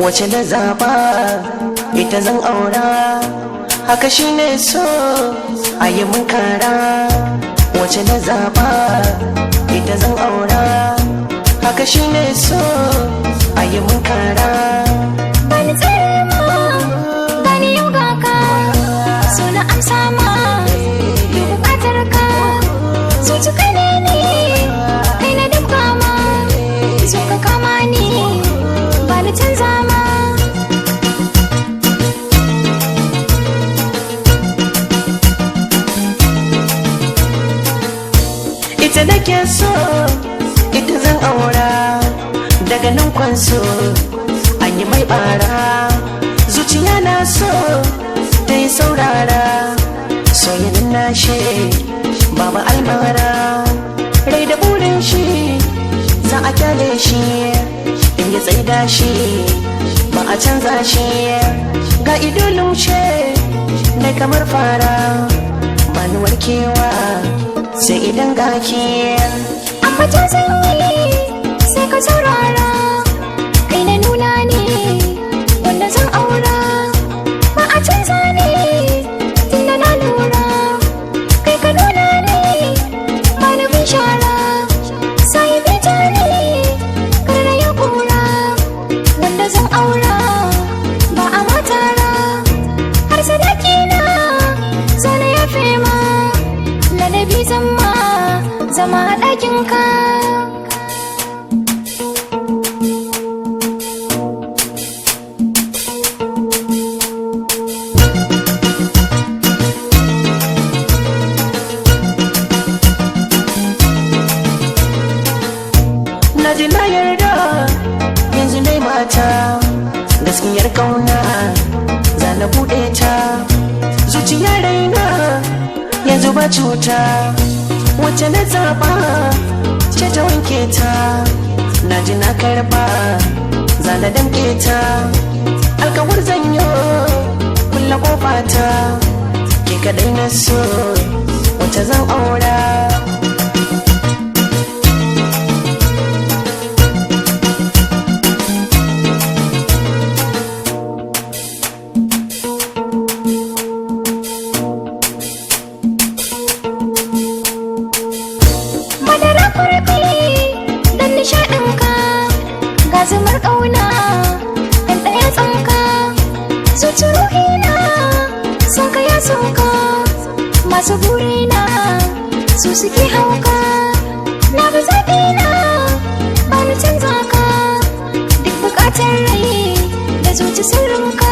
wace na zaba ita zan aura, haka shine so a yi mun kara. Wace na zaba ita zan aura, haka shine so a yi mun kara. Bani tsere ma gani yau ga ka, so na amsa ma yi bukatar ka. Zuci kai ne kai na dabka ma, so ka kama ni bani canza ma. Ita nake so ita zan aura, daga nan kwanso an yi mai bara. Zuciya na so ta yi saurara, soyanin nashe babu almara. Rai da burin shi za a kyale shi, in ya tsaida shi ba a canza shi. Ga ido lumshe na kamar fara, ba ni warkewa sai idan gaki. Amma ta sanyi sai ka saurara, kai na nuna ne wanda zan aura. Ba a canza ne tunda na lura, kai ka nuna ne ba na bin shara. Sai bita ne kare ya kura, wanda zan aura ba a matara. Har sadaki na zana ya fema, ladabi zama a ɗakin ka. Na ji na yarda yanzu dai mata, gaskiyar kauna za na buɗe ta. Zuciya raina yanzu ba cuta, wacce na zaba ce ta wanke ta. Na ji na karba za na damke ta, alkawar zanyo kulla kofa ta. Ke kadai na so wacce zan aura. Madara kurfi don nishaɗinka, ga zumar ƙauna ɗan ɗaya tsanka. Zuci ruhina son ka ya sauka, masu burina su suke hauka. Na bi zaɓina ba ni canza ka, duk buƙatar rai da zuci sirrinka.